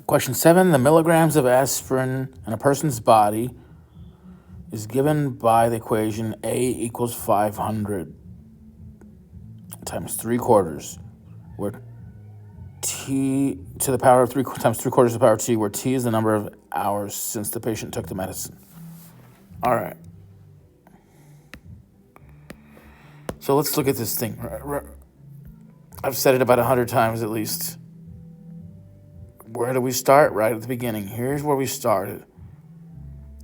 Question 7, the milligrams of aspirin in a person's body is given by the equation A equals 500 times 3/4, where T to the power of 3 times 3/4 of the power of T, where T is the number of hours since the patient took the medicine. All right. So let's look at this thing. I've said it about 100 times at least. Where do we start? Right at the beginning. Here's where we started.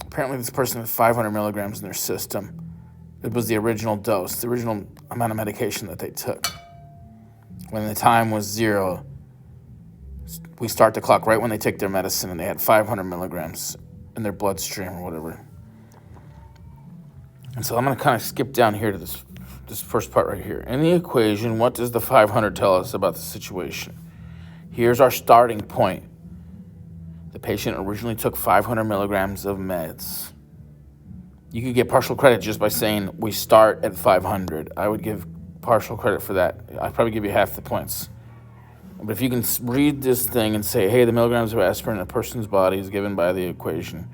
Apparently this person had 500 milligrams in their system. It was the original dose, the original amount of medication that they took. When the time was 0, we start the clock right when they take their medicine, and they had 500 milligrams in their bloodstream or whatever. And so I'm going to kind of skip down here to this first part right here. In the equation, what does the 500 tell us about the situation? Here's our starting point. The patient originally took 500 milligrams of meds. You could get partial credit just by saying we start at 500. I would give partial credit for that. I'd probably give you half the points. But if you can read this thing and say, hey, the milligrams of aspirin in a person's body is given by the equation.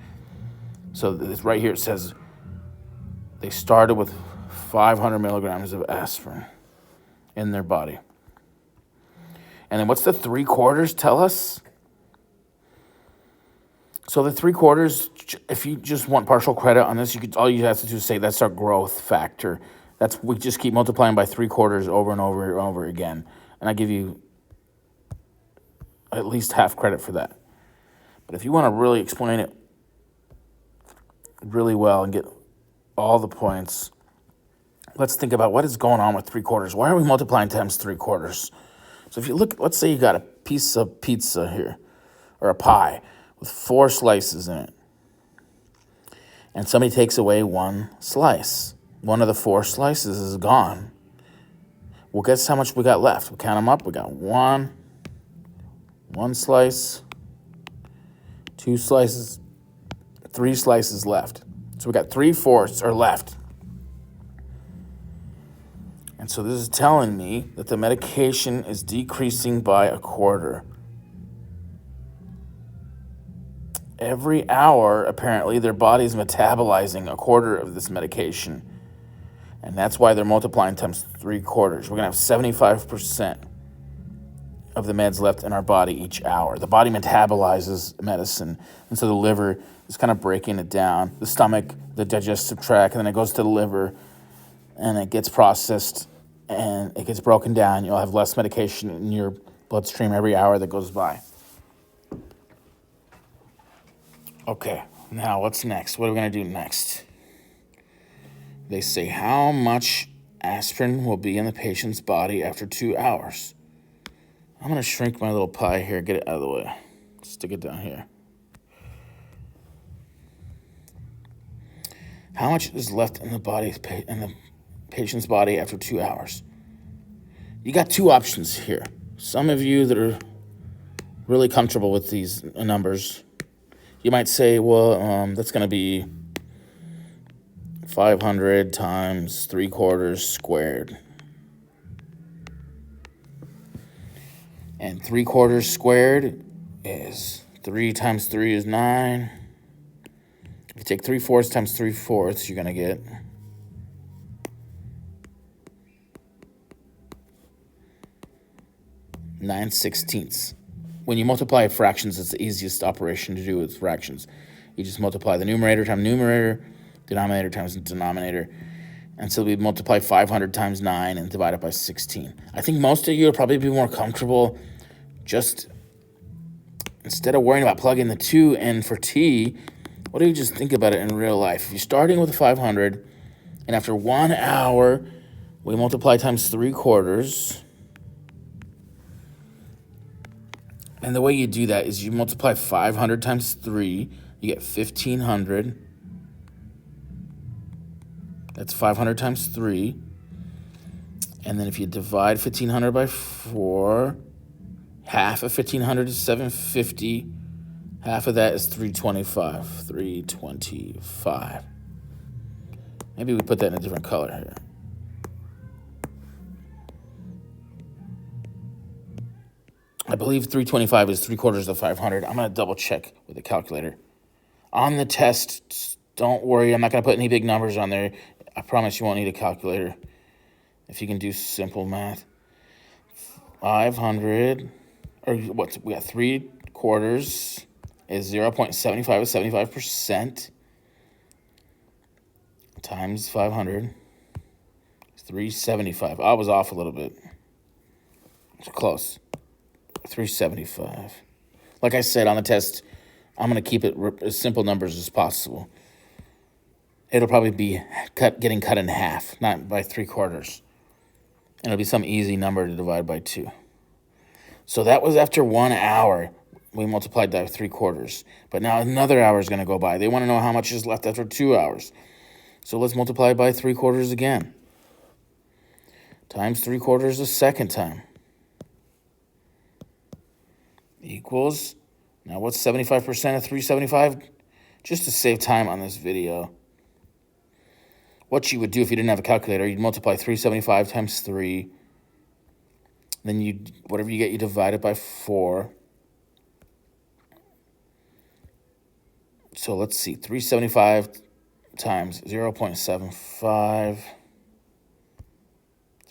So right here it says they started with 500 milligrams of aspirin in their body. And then what's the 3/4 tell us? So the 3/4, if you just want partial credit on this, all you have to do is say that's our growth factor. We just keep multiplying by 3/4 over and over and over again. And I give you at least half credit for that. But if you want to really explain it really well and get all the points, let's think about what is going on with 3/4. Why are we multiplying times 3/4? So if you look, let's say you got a piece of pizza here, or a pie with 4 slices in it. And somebody takes away 1 slice. One of the 4 slices is gone. Well, guess how much we got left? We count them up. We got 1 slice, 2 slices, 3 slices left. So we got 3/4 are left. And so this is telling me that the medication is decreasing by 1/4. Every hour, apparently, their body's metabolizing 1/4 of this medication. And that's why they're multiplying times 3/4. We're going to have 75% of the meds left in our body each hour. The body metabolizes medicine, and so the liver is kind of breaking it down. The stomach, the digestive tract, and then it goes to the liver, and it gets processed, and it gets broken down. You'll have less medication in your bloodstream every hour that goes by. Okay, now what's next? What are we going to do next? They say how much aspirin will be in the patient's body after 2 hours. I'm going to shrink my little pie here, get it out of the way. Stick it down here. How much is left in the patient's body after 2 hours? You got 2 options here. Some of you that are really comfortable with these numbers, you might say, well, that's going to be 500 times 3/4 squared. And 3/4 squared is 3 times 3 is 9. If you take 3/4 times 3/4, you're going to get 9/16. When you multiply fractions, it's the easiest operation to do with fractions. You just multiply the numerator times numerator, denominator times denominator. And so we multiply 500 times 9 and divide it by 16. I think most of you will probably be more comfortable just, instead of worrying about plugging the 2 in for t, what do you just think about it in real life? If you're starting with 500, and after 1 hour, we multiply times 3/4. And the way you do that is you multiply 500 times 3, you get 1,500. That's 500 times 3. And then if you divide 1,500 by 4, half of 1,500 is 750. Half of that is 325. 325. Maybe we put that in a different color here. I believe 325 is 3/4 of 500. I'm going to double check with the calculator. On the test, don't worry, I'm not going to put any big numbers on there. I promise you won't need a calculator if you can do simple math. 500, or what? We got 3/4 is 0.75 of 75% times 500. 375. I was off a little bit. It's close. 375. Like I said on the test, I'm going to keep it as simple numbers as possible. It'll probably be getting cut in half, not by 3/4. It'll be some easy number to divide by 2. So that was after 1 hour. We multiplied that by 3/4. But now another hour is going to go by. They want to know how much is left after 2 hours. So let's multiply by 3/4 again. Times 3/4 a second time. Equals, now what's 75% of 375? Just to save time on this video, what you would do if you didn't have a calculator, you'd multiply 375 times 3. Then whatever you get, you divide it by 4. So let's see, 375 times 0.75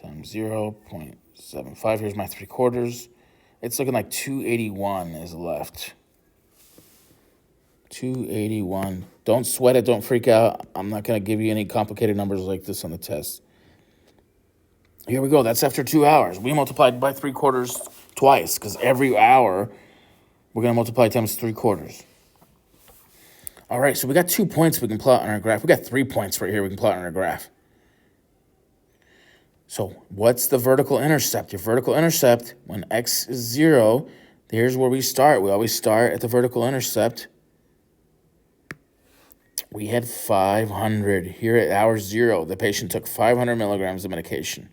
times 0.75. Here's my 3/4. It's looking like 281 is left. 281. Don't sweat it. Don't freak out. I'm not going to give you any complicated numbers like this on the test. Here we go. That's after 2 hours. We multiplied by 3/4 twice because every hour we're going to multiply times 3/4. All right, so we got 2 points we can plot on our graph. We got 3 points right here we can plot on our graph. So what's the vertical intercept? Your vertical intercept, when x is 0, here's where we start. We always start at the vertical intercept. We had 500. Here at hour 0, the patient took 500 milligrams of medication.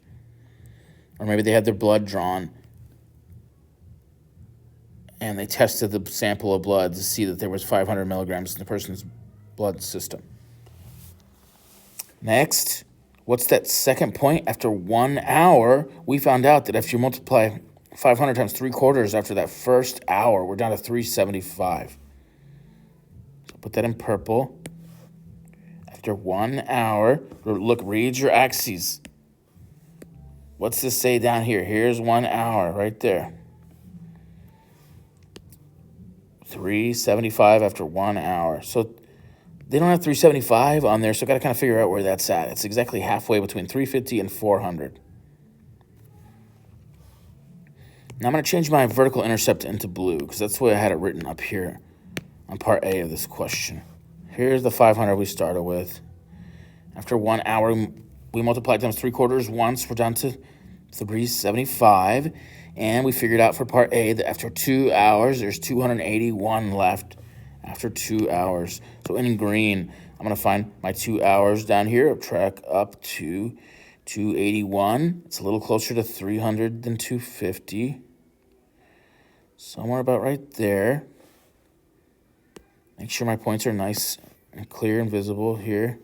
Or maybe they had their blood drawn and they tested the sample of blood to see that there was 500 milligrams in the person's blood system. Next, what's that second point? After 1 hour, we found out that if you multiply 500 times 3/4 after that first hour, we're down to 375. So put that in purple. After 1 hour, look, read your axes. What's this say down here? Here's 1 hour right there. 375 after 1 hour. So they don't have 375 on there, so I got to kind of figure out where that's at. It's exactly halfway between 350 and 400. Now I'm going to change my vertical intercept into blue because that's the way I had it written up here on part A of this question. Here's the 500 we started with. After 1 hour, we multiplied times 3/4 once. We're down to 375. And we figured out for part A that after 2 hours, there's 281 left after 2 hours. So in green, I'm going to find my 2 hours down here, track up to 281. It's a little closer to 300 than 250. Somewhere about right there. Make sure my points are nice and clear and visible here.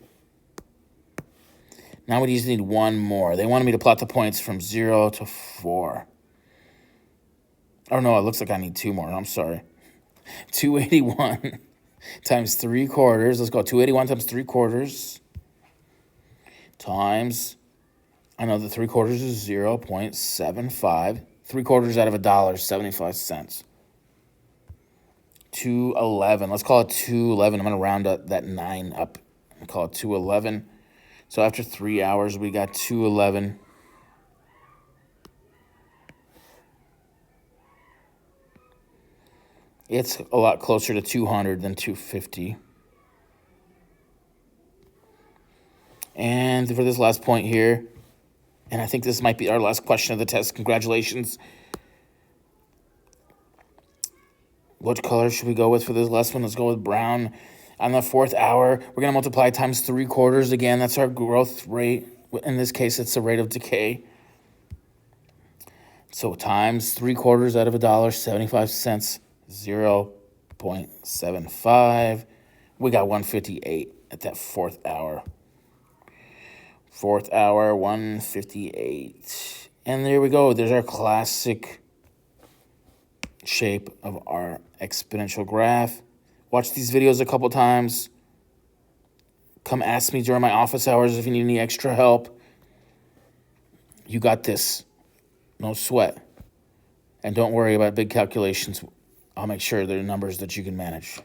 Now we just need one more. They wanted me to plot the points from 0 to 4. Oh, no, it looks like I need 2 more. I'm sorry. 281 times 3/4. Let's go. 281 times 3/4 times, I know the 3/4 is 0.75. 3/4 out of $1, 75 cents. 211. Let's call it 211. I'm going to round up that 9 up and call it 211. So after 3 hours, we got 211. It's a lot closer to 200 than 250. And for this last point here, and I think this might be our last question of the test. Congratulations. What color should we go with for this last one? Let's go with brown. On the 4th hour, we're going to multiply times 3/4 again. That's our growth rate. In this case, it's the rate of decay. So times 3/4 out of $1, 75 cents. 0.75. We got 158 at that 4th hour. 4th hour, 158. And there we go. There's our classic shape of our exponential graph. Watch these videos a couple times. Come ask me during my office hours if you need any extra help. You got this. No sweat. And don't worry about big calculations. I'll make sure they're numbers that you can manage.